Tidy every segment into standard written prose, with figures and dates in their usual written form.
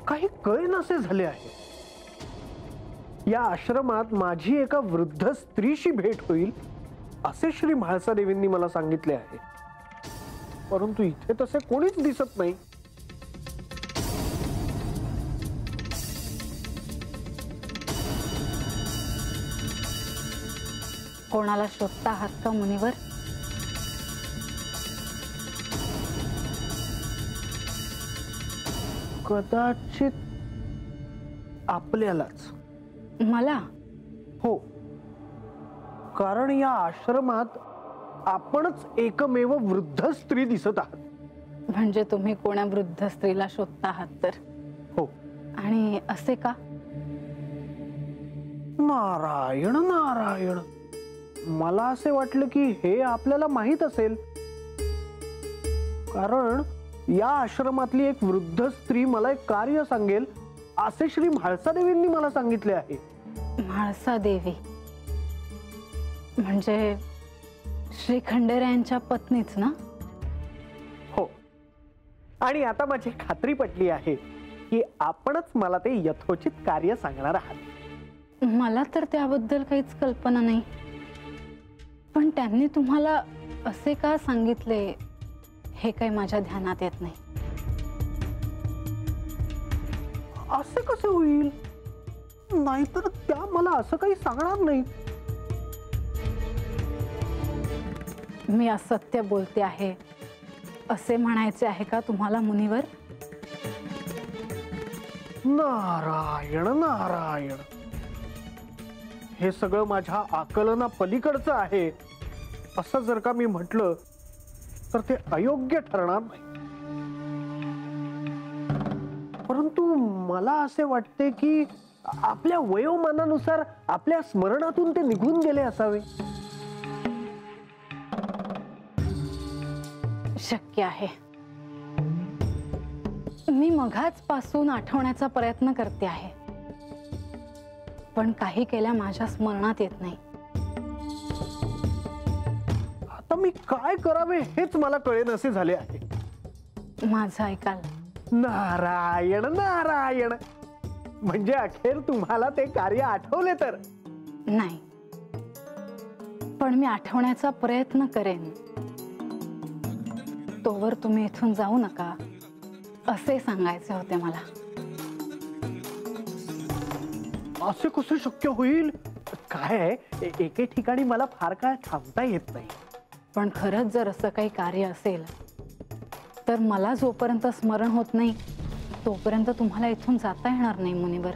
काही कळेनासे झाले आहे। या आश्रमात माझी एका वृद्ध स्त्रीशी भेट होईल असे श्री म्हाळसादेवींनी मला सांगितले आहे, परंतु इथे तसे कोणीच दिसत नाही। कोणाला शोधता आहात का मुनिवर? कदाचित आपल्यालाच। मला? हो, कारण या आश्रमात आपणच एकमेव वृद्ध स्त्री दिसत आहात। म्हणजे तुम्ही कोणा वृद्ध स्त्रीला शोधता आहात तर? हो। आणि असे का? नारायण नारायण, मला असे वाटलं की हे आपल्याला माहित असेल, कारण या आश्रमातली एक वृद्ध स्त्री मला एक कार्य सांगेल असे श्री म्हाळसादेवींनी मला सांगितले आहे। म्हाळसादेवी म्हणजे श्री खंडेरायांच्या पत्नीच ना? हो, आणि आता माझी खात्री पटली आहे की आपणच मला ते यथोचित कार्य सांगणार आहात। मला तर त्याबद्दल काहीच कल्पना नाही, पण त्यांनी तुम्हाला असे का सांगितले हे काही माझ्या ध्यानात येत नाही। असे कसे होईल? नाहीतर त्या मला असं काही सांगणार नाही। मी असत्य बोलते आहे असे म्हणायचे आहे का तुम्हाला मुनिवर? नारायण नारायण, हे सगळं माझ्या आकलना पलीकडचं आहे असं जर का मी म्हटलं तर ते अयोग्य ठरणार नाही। परंतु मला असे वाटते की आपल्या वयोमानानुसार आपल्या स्मरणातून ते निघून गेले असावे। शक्य आहे। मी मघाच पासून आठवण्याचा प्रयत्न करते आहे, पण काही केल्या माझ्या स्मरणात येत नाही। आता मी काय करावे हेच मला कळेनासे झाले आहे। माझं ऐकाल? नारायण नारायण, म्हणजे अखेर तुम्हाला ते कार्य आठवले तर? नाही, पण मी आठवण्याचा प्रयत्न करेन। तोवर तुम्ही इथून जाऊ नका असे सांगायचे होते मला। असे कसे शक्य होईल? काय एके ठिकाणी मला फार काळ थांबता येत नाही। पण खरंच जर असं काही कार्य असेल तर मला जोपर्यंत स्मरण होत नाही तोपर्यंत तुम्हाला इथून जाता येणार नाही मुनिवर,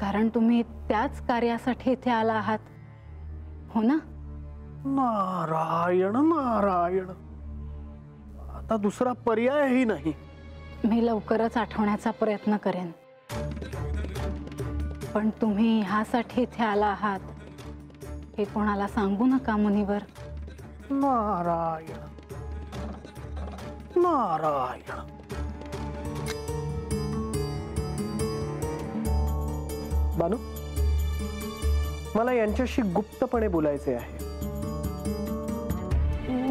कारण तुम्ही त्याच कार्यासाठी इथे आला आहात, हो ना? नारायण नारायण, आता दुसरा पर्यायही नाही। मी लवकरच आठवण्याचा प्रयत्न करेन, पण तुम्ही ह्यासाठी इथे आला आहात हे कोणाला सांगू नका मुनिवर। नारायण नारायण। बानू, मला यांच्याशी गुप्तपणे बोलायचे आहे।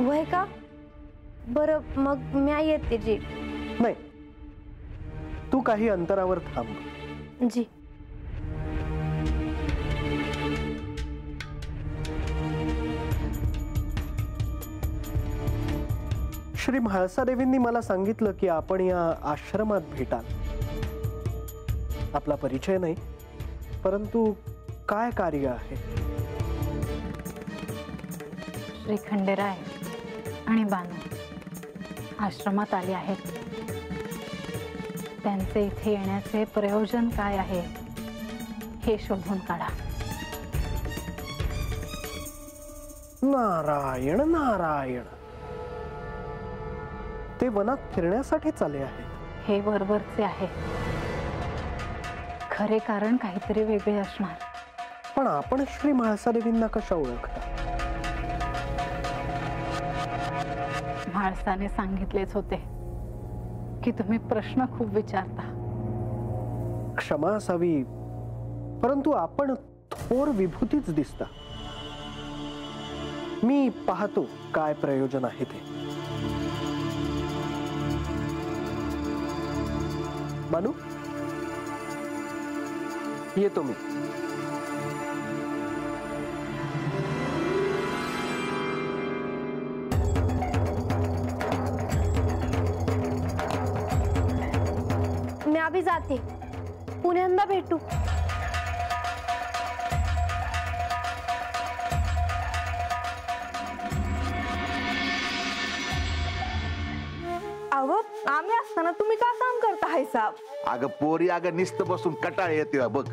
वय का? बरं, मग मी येते जी। नाही, तू काही अंतरावर थांब। जी। श्री म्हाळसादेवींनी मला सांगितलं की आपण या आश्रमात भेटाल। आपला परिचय नाही, परंतु काय कार्य आहे? श्री खंडेराय आणि बानू आश्रमात आले आहेत। त्यांचे इथे येण्याचे प्रयोजन काय आहे हे शोधून काढा। नारायण नारायण, ते वनात फिरण्यासाठी चाले आहेत। हे वरवरचे आहे, खरे कारण काहीतरी वेगळे असणार। पण आपण श्री म्हाळसादेवींना कशा ओळखता? म्हाळसाने सांगितलेच होते की तुम्ही प्रश्न खूप विचारता। क्षमा असावी, परंतु आपण थोर विभूतीच दिसता। मी पाहतो काय प्रयोजन आहे ते। बानू, येतो मी. मैं अभी जाते, पुण्यांदा भेटू. अहो आम्ही असताना तुम्ही का काम करता हाय साहेब? अगं पोरी अगं नुसतं बसून कटाळ येते बघ.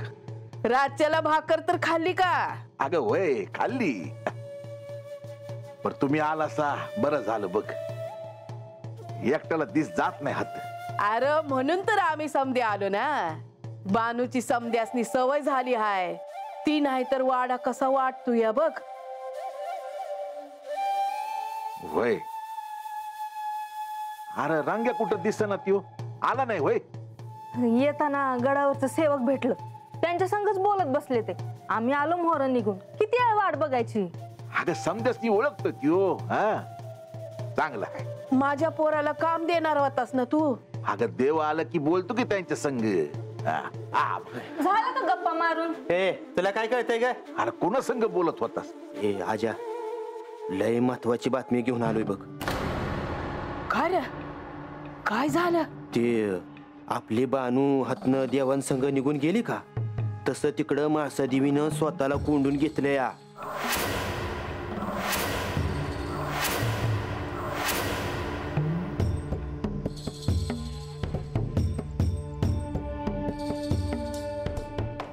रातच्याला भाकर तर खाल्ली का? अगं होय खाल्ली. पर तुम्ही आला सा बरं झालं बघ. एकट्याला दिस जात नाही हात. अरे म्हणून तर आम्ही समधे आलो ना. बानूची समध्यासनी सवय झाली हाय. ती नाही तर वाडा कसा वाटतो या बघ. होय. अरे रंग्या कुठं दिसना त्यो आला नाही होय. येताना गडावरचं सेवक भेटलं, त्यांच्या संगच बोलत बसले ते. आम्ही आलो मोहर निघून. किती वेळ वाट बघायची? अगं समजाच ती ओळखतो त्यो. हा चांगला आहे. माझ्या पोराला काम देणार होतास ना तू. अगं देव आलं की बोलतो की त्यांच्या संग. झालं का गप्पा मारून? ए तुला काय कळतंय का? अरे कोणा संग बोलत होतास? ए आजा, लय महत्वाची बातमी घेऊन आलोय बघ. काय काय झालं? ते आपली बानू हातनं देवांसंग निघून गेली का, तसं तिकडं मासा देवीनं स्वतःला कोंडून घेतलंय.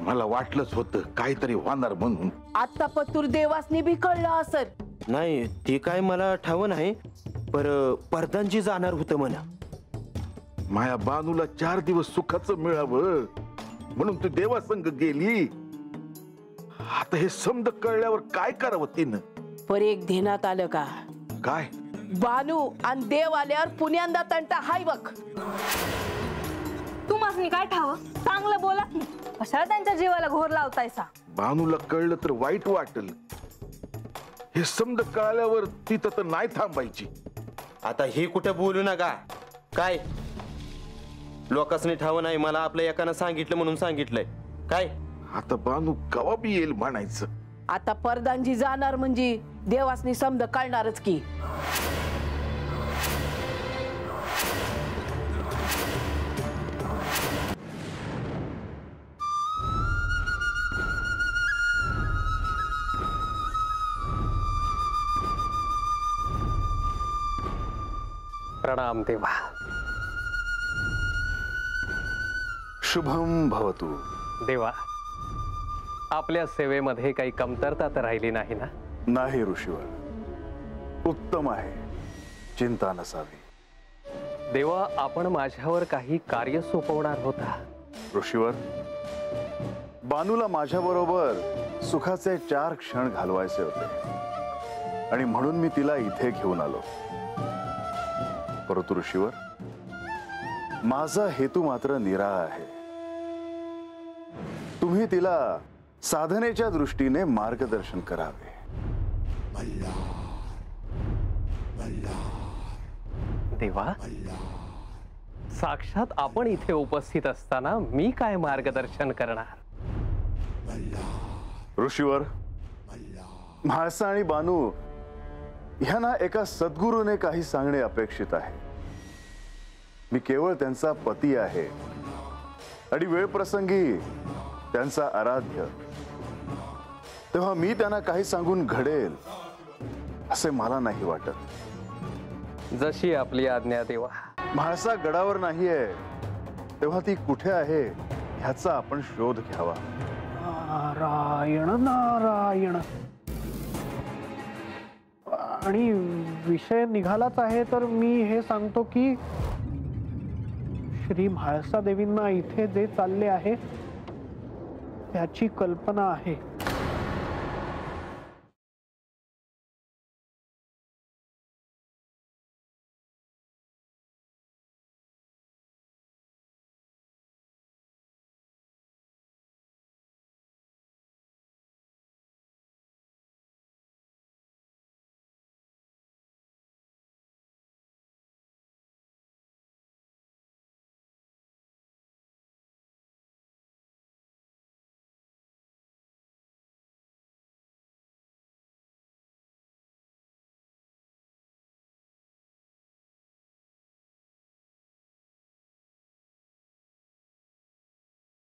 मला वाटलंच होतं काहीतरी होणार म्हणून. आता पतूर देवासनी बी कळलं असर. नाही ते काय मला ठाव नाही, पर परदानजी जाणार होतं म्हणा. माया बानूला 4 दिवस सुखाचं मिळावं म्हणून तू देवासंग गेली. आता हे समज कळल्यावर काय करावं तिनं? पर एक ध्यानात आलं का? काय? बानू आणि देव आल्यावर पुण्यांदा तंटा हाय बघ. तुम्हाला काय ठाव? चांगलं बोला की. कशाला त्यांच्या जीवाला घोर लावतायसा? बानूला कळलं तर वाईट वाटल. हे समज कळल्यावर तिथं तर नाही थांबायची. आता हे कुठं बोलू नका. काय लोकांनी ठाव नाही, मला आपल्या एकानं सांगितलं म्हणून सांगितलंय. काय आता बानू कवा बी येईल म्हणायचं. आता परदानजी जाणार म्हणजे देवासनी समज कळणारच की. प्रणाम देवा. शुभम भवतु. देवा, आपल्या सेवेमध्ये काही कमतरता तर राहिली नाही ना? नाही ऋषीवर, उत्तम आहे, चिंता नसावी. देवा, आपण माझ्यावर काही कार्य सोपवणार होता. ऋषीवर, बानूला माझ्या बरोबर सुखाचे 4 क्षण घालवायचे होते आणि म्हणून मी तिला इथे घेऊन आलो. परंतु ऋषीवर, माझा हेतू मात्र निराळा आहे. तुम्ही तिला साधनेच्या दृष्टीने मार्गदर्शन करावे. देवा, साक्षात आपण इथे उपस्थित असताना मी काय मार्गदर्शन करणार? ऋषीवर, म्हाळसा आणि बानू ह्यांना एका सद्गुरूने काही सांगणे अपेक्षित आहे. मी केवळ त्यांचा पती आहे आणि वेळ प्रसंगी त्यांचा आराध्य. तेव्हा मी त्यांना काही सांगून घडेल असे मला नाही वाटत. जशी आपली आज्ञा देवा. म्हाळसा गडावर नाहीये, तेव्हा ती कुठे आहे ह्याचा आपण शोध घ्यावा. नारायण नारायण. आणि विषय निघालाच आहे तर मी हे सांगतो की श्री म्हाळसा देवींना इथे जे चालले आहे त्याची कल्पना आहे.